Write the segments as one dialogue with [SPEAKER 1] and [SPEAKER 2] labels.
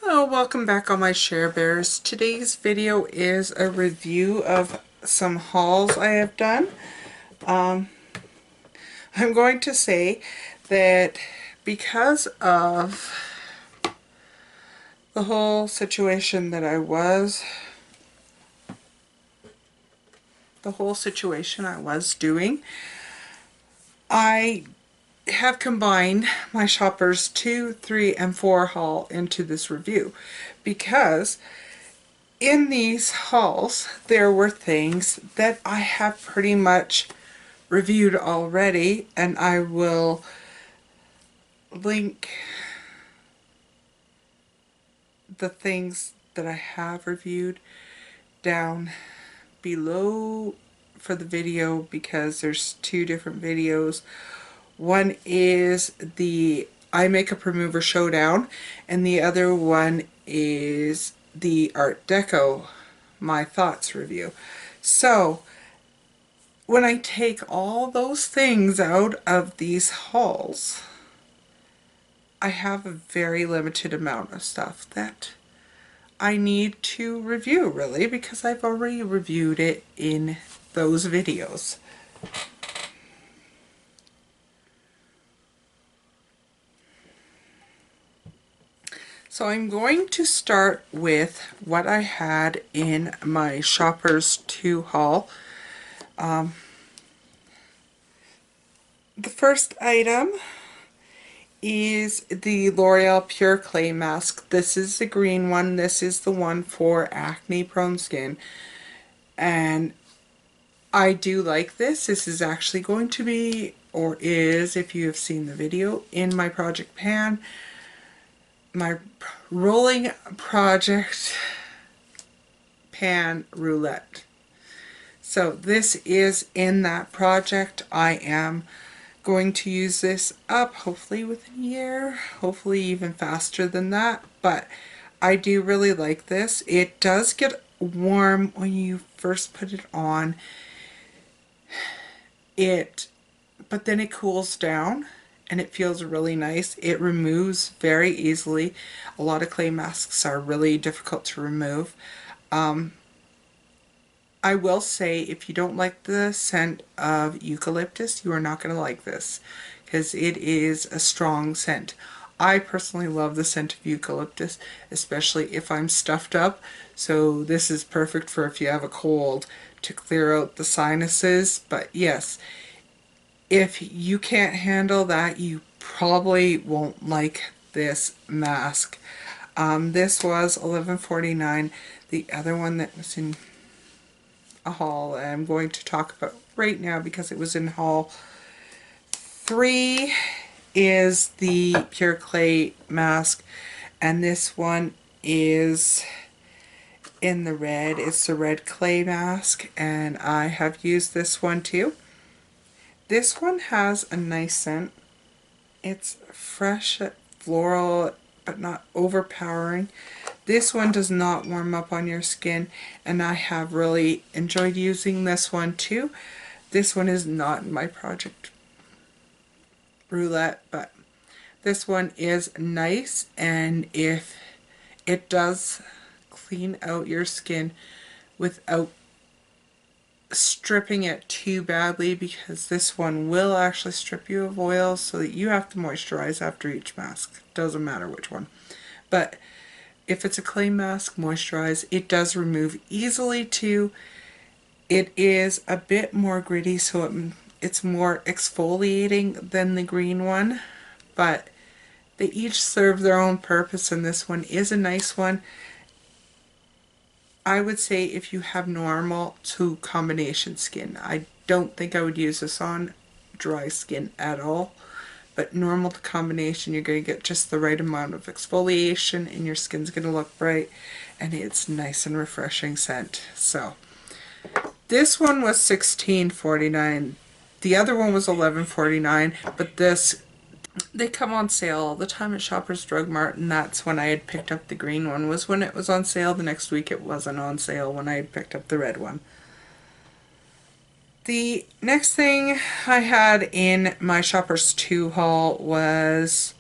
[SPEAKER 1] Hello, welcome back all my Share Bears. Today's video is a review of some hauls I have done. I'm going to say that because of the whole situation that I was doing, I have combined my Shoppers 2, 3, and 4 haul into this review because in these hauls there were things that I have pretty much reviewed already, and I will link the things that I have reviewed down below for the video because there's two different videos. One is the Eye Makeup Remover Showdown, and the other one is the Art Deco My Thoughts review. So when I take all those things out of these hauls, I have a very limited amount of stuff that I need to review, really, because I've already reviewed it in those videos. So I'm going to start with what I had in my Shoppers 2 haul. The first item is the L'Oreal Pure Clay Mask. This is the green one. This is the one for acne prone skin. And I do like this. This is actually going to be, or is, if you have seen the video, in my project pan. My rolling project pan roulette. So this is in that project. I am going to use this up hopefully within a year, hopefully even faster than that, but I do really like this. It does get warm when you first put it on, but then it cools down and it feels really nice. It removes very easily. A lot of clay masks are really difficult to remove. I will say, if you don't like the scent of eucalyptus, you are not going to like this because it is a strong scent. I personally love the scent of eucalyptus, especially if I'm stuffed up. So this is perfect for if you have a cold, to clear out the sinuses. But yes, if you can't handle that, you probably won't like this mask. This was $11.49. The other one that was in a haul I'm going to talk about right now because it was in haul 3 is the Pure Clay Mask, and this one is in the red. It's the red clay mask, and I have used this one too. This one has a nice scent. It's fresh, floral, but not overpowering. This one does not warm up on your skin, and I have really enjoyed using this one too. This one is not in my project roulette, but this one is nice, and if it does clean out your skin without stripping it too badly, because this one will actually strip you of oils so that you have to moisturize after each mask. Doesn't matter which one. But if it's a clay mask, moisturize. It does remove easily too. It is a bit more gritty, so it's more exfoliating than the green one, but they each serve their own purpose, and this one is a nice one. I would say if you have normal to combination skin, I don't think I would use this on dry skin at all. But normal to combination, you're going to get just the right amount of exfoliation and your skin's going to look bright, and it's nice and refreshing scent. So this one was $16.49. The other one was $11.49, but they come on sale all the time at Shoppers Drug Mart, and that's when I had picked up the green one, was when it was on sale. The next week it wasn't on sale when I had picked up the red one. The next thing I had in my Shoppers 2 haul was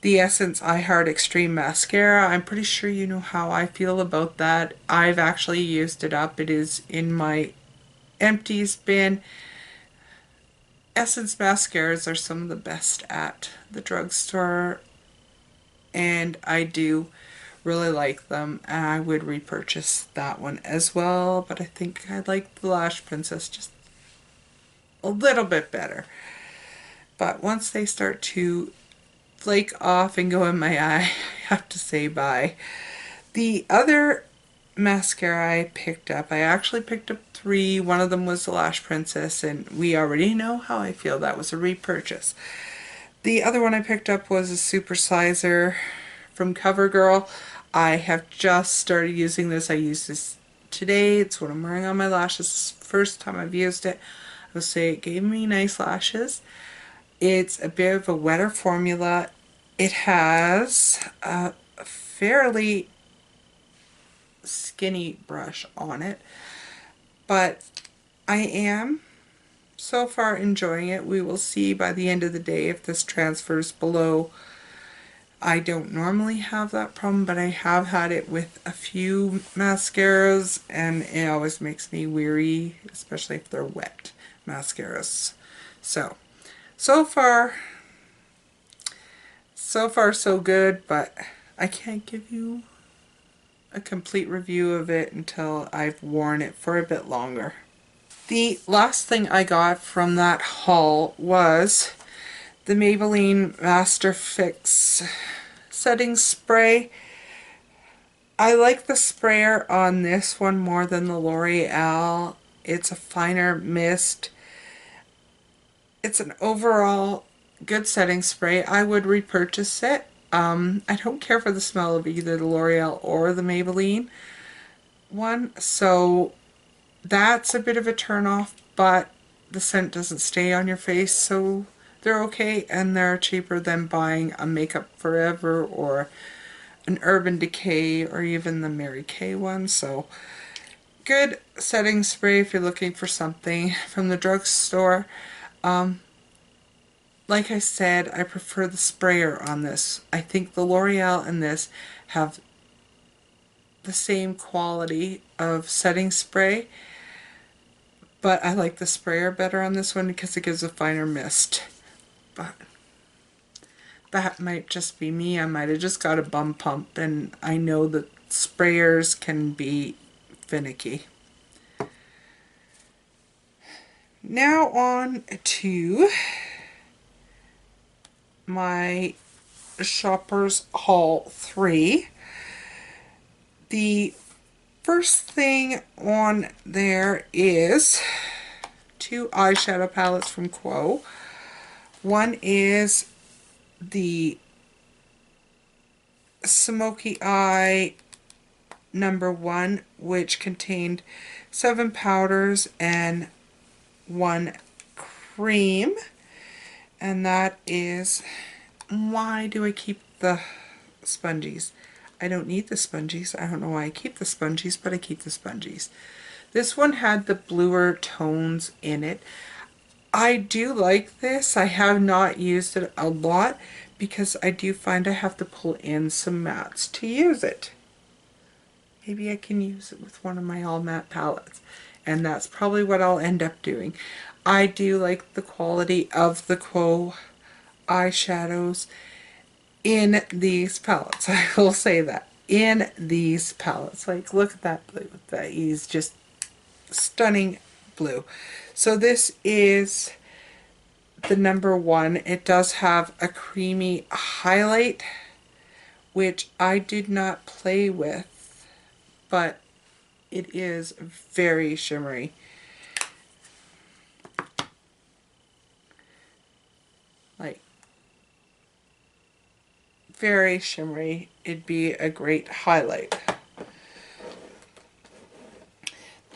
[SPEAKER 1] the Essence I Heart Extreme Mascara. I'm pretty sure you know how I feel about that. I've actually used it up. It is in my empties bin. Essence mascaras are some of the best at the drugstore, and I do really like them, and I would repurchase that one as well, but I think I like the Lash Princess just a little bit better. But once they start to flake off and go in my eye, I have to say bye. The other mascara I picked up, I actually picked up 3. One of them was the Lash Princess, and we already know how I feel. That was a repurchase. The other one I picked up was a supersizer from Covergirl. I have just started using this. I used this today. It's what I'm wearing on my lashes. It's the first time I've used it. I will say it gave me nice lashes. It's a bit of a wetter formula. It has a fairly skinny brush on it, but I am so far enjoying it. We will see by the end of the day if this transfers below. I don't normally have that problem, but I have had it with a few mascaras, and it always makes me weary, especially if they're wet mascaras. So far so good, but I can't give you a complete review of it until I've worn it for a bit longer. The last thing I got from that haul was the Maybelline Master Fix setting spray. I like the sprayer on this one more than the L'Oreal. It's a finer mist. It's an overall good setting spray. I would repurchase it. I don't care for the smell of either the L'Oreal or the Maybelline one, so that's a bit of a turn off, but the scent doesn't stay on your face, so they're okay, and they're cheaper than buying a Makeup Forever or an Urban Decay or even the Mary Kay one. So good setting spray if you're looking for something from the drugstore. Like I said, I prefer the sprayer on this. I think the L'Oreal and this have the same quality of setting spray, but I like the sprayer better on this one because it gives a finer mist. But that might just be me. I might have just got a bum pump, and I know that sprayers can be finicky. Now on to my Shoppers Haul 3. The first thing on there is 2 eyeshadow palettes from Quo. One is the Smoky Eye #1, which contained 7 powders and 1 cream. And that is, why do I keep the spongies? I don't need the spongies. I don't know why I keep the spongies, but I keep the spongies. This one had the bluer tones in it. I do like this. I have not used it a lot because I do find I have to pull in some mattes to use it. Maybe I can use it with one of my all matte palettes, and that's probably what I'll end up doing. I do like the quality of the Quo eyeshadows in these palettes. I will say that. In these palettes. Like, look at that blue. That is just stunning blue. So this is the #1. It does have a creamy highlight, which I did not play with, but it is very shimmery. Like, very shimmery. It'd be a great highlight.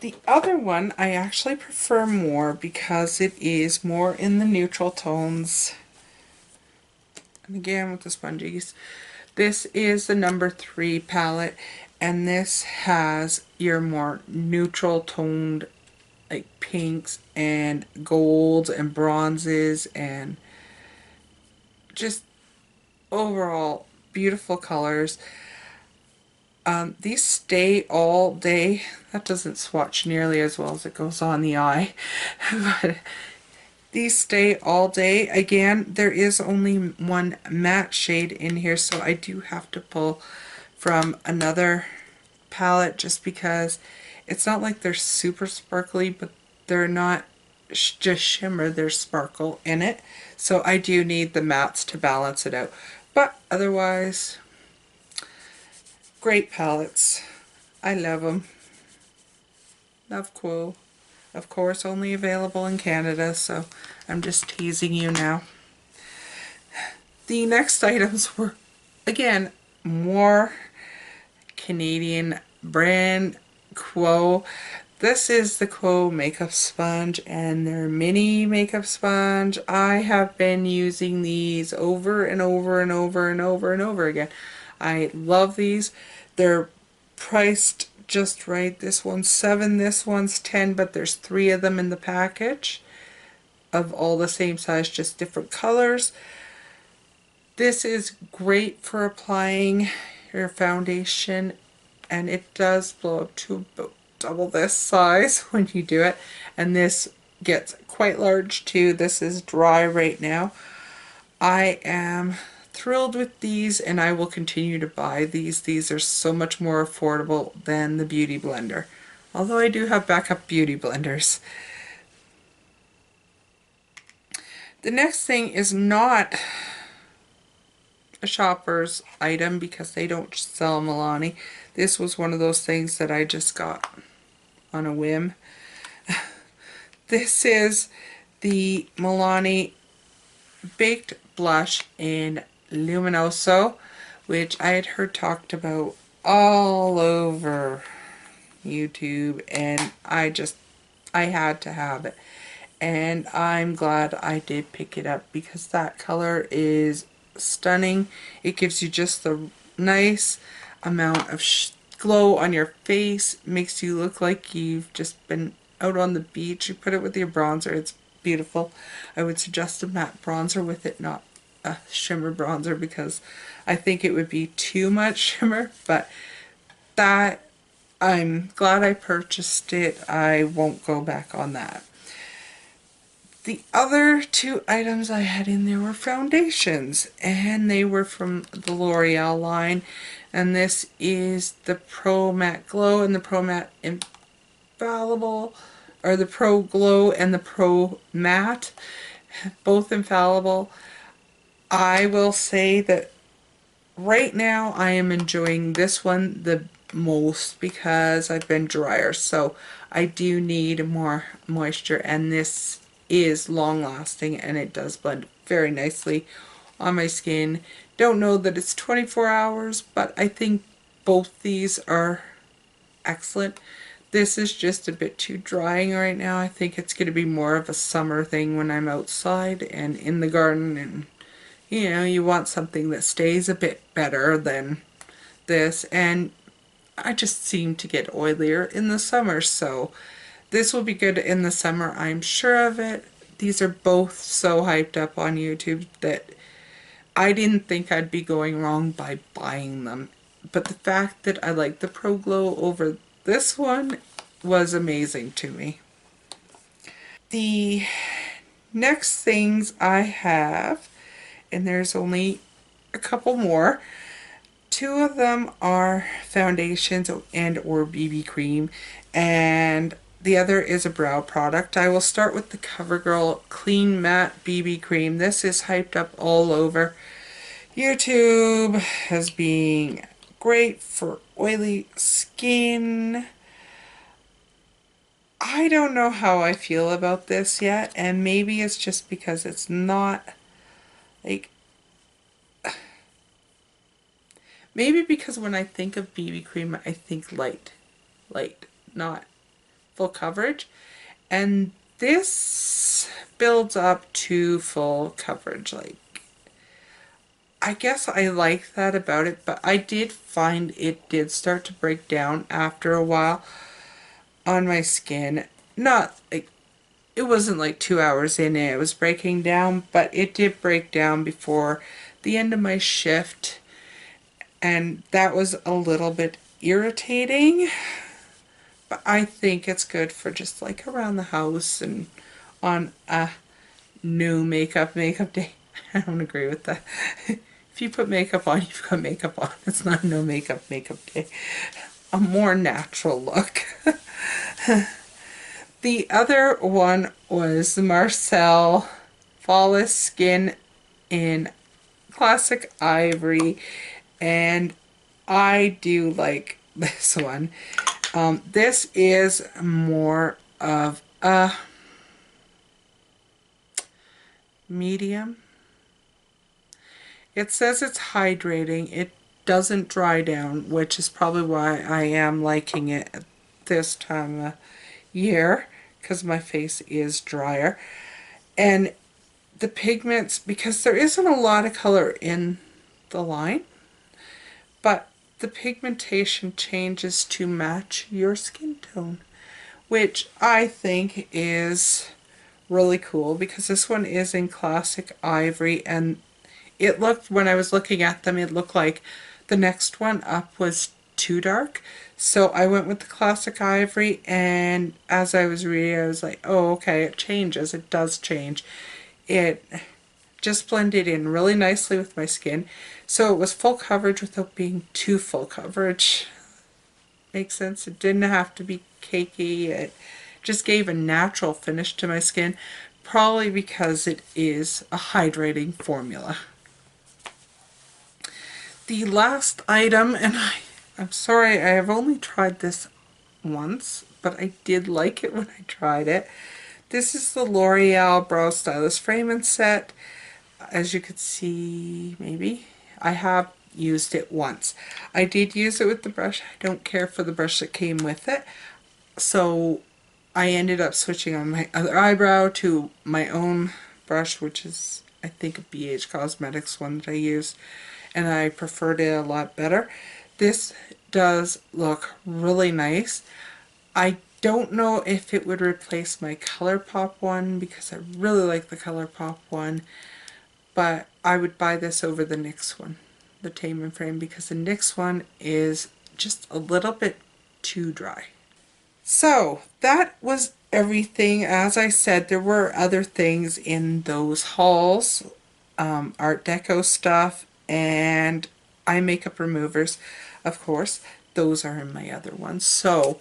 [SPEAKER 1] The other one I actually prefer more because it is more in the neutral tones. And again with the spongies. This is the #3 palette, and this has your more neutral toned, like pinks and golds and bronzes and just overall beautiful colors. These stay all day. That doesn't swatch nearly as well as it goes on the eye. But these stay all day. Again, there is only one matte shade in here, so I do have to pull from another palette just because it's not like they're super sparkly, but they're not just shimmer, there's sparkle in it. So I do need the mattes to balance it out. But otherwise, great palettes. I love them. Love Quo. Of course, only available in Canada, so I'm just teasing you now. The next items were, again, more Canadian brand Quo. This is the Quo makeup sponge and their mini makeup sponge. I have been using these over and over and over and over and over again. I love these. They're priced just right. This one's $7, this one's $10, but there's 3 of them in the package of all the same size, just different colors. This is great for applying your foundation, and it does blow up to about double this size when you do it, and this gets quite large too. This is dry right now. I am thrilled with these, and I will continue to buy these. These are so much more affordable than the Beauty Blender, although I do have backup Beauty Blenders. The next thing is not a shopper's item because they don't sell Milani. This was one of those things that I just got on a whim. This is the Milani Baked Blush in Luminoso, which I had heard talked about all over YouTube, and I had to have it. And I'm glad I did pick it up because that color is stunning. It gives you just the nice amount of glow on your face, makes you look like you've just been out on the beach. You put it with your bronzer, it's beautiful. I would suggest a matte bronzer with it, not a shimmer bronzer, because I think it would be too much shimmer, but that, I'm glad I purchased it. I won't go back on that. The other 2 items I had in there were foundations, and they were from the L'Oreal line, and this is the Pro Matte Glow and the Pro Matte Infallible, or the Pro Glow and the Pro Matte, both infallible. I will say that right now I am enjoying this one the most because I've been drier, so I do need more moisture, and this is long lasting and it does blend very nicely on my skin. Don't know that it's 24 hours, but I think both these are excellent. This is just a bit too drying right now. I think it's going to be more of a summer thing when I'm outside and in the garden, and you know, you want something that stays a bit better than this, and I just seem to get oilier in the summer, so this will be good in the summer, I'm sure of it. These are both so hyped up on YouTube that I didn't think I'd be going wrong by buying them. But the fact that I like the Pro Glow over this one was amazing to me. The next things I have, and there's only a couple more. 2 of them are foundations and or BB cream, and the other is a brow product. I will start with the Covergirl Clean Matte BB Cream. This is hyped up all over YouTube as being great for oily skin. I don't know how I feel about this yet, and maybe it's just because it's not like, maybe because when I think of BB cream I think light, not full coverage, and this builds up to full coverage. Like, I guess I like that about it, but I did find it did start to break down after a while on my skin. Not like, it wasn't like 2 hours in it was breaking down, but it did break down before the end of my shift, and that was a little bit irritating, but I think it's good for just like around the house and on a no makeup day. I don't agree with that. If you put makeup on, you've got makeup on. It's not no makeup day. A more natural look. The other one was the Marcelle Flawless Skin in Classic Ivory, and I do like this one. This is more of a medium. It says it's hydrating. It doesn't dry down, which is probably why I am liking it at this time of year, because my face is drier. And the pigments, because there isn't a lot of color in the line, but the pigmentation changes to match your skin tone, which I think is really cool, because this one is in Classic Ivory, and it looked, when I was looking at them, it looked like the next one up was too dark. So I went with the Classic Ivory, and as I was reading, I was like, oh, okay, it changes. It does change. It just blended in really nicely with my skin. So it was full coverage without being too full coverage. Makes sense? It didn't have to be cakey. It just gave a natural finish to my skin, probably because it is a hydrating formula. The last item, and I'm sorry, I have only tried this once, but I did like it when I tried it. This is the L'Oreal Brow Stylist Frame and Set. As you could see, maybe, I have used it once. I did use it with the brush. I don't care for the brush that came with it. So I ended up switching on my other eyebrow to my own brush, which is, I think, a BH Cosmetics one that I use, and I preferred it a lot better. This does look really nice. I don't know if it would replace my ColourPop one, because I really like the ColourPop one, but I would buy this over the NYX one, the Tame and Frame, because the NYX one is just a little bit too dry. So that was everything. As I said, there were other things in those hauls, Art Deco stuff, and eye makeup removers, of course. Those are in my other ones. So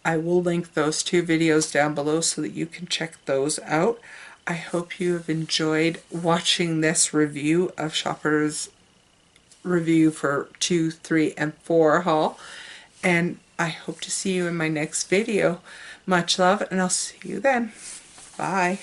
[SPEAKER 1] I will link those two videos down below so that you can check those out. I hope you have enjoyed watching this review of Shopper's review for 2, 3, and 4 haul. And I hope to see you in my next video. Much love, and I'll see you then. Bye.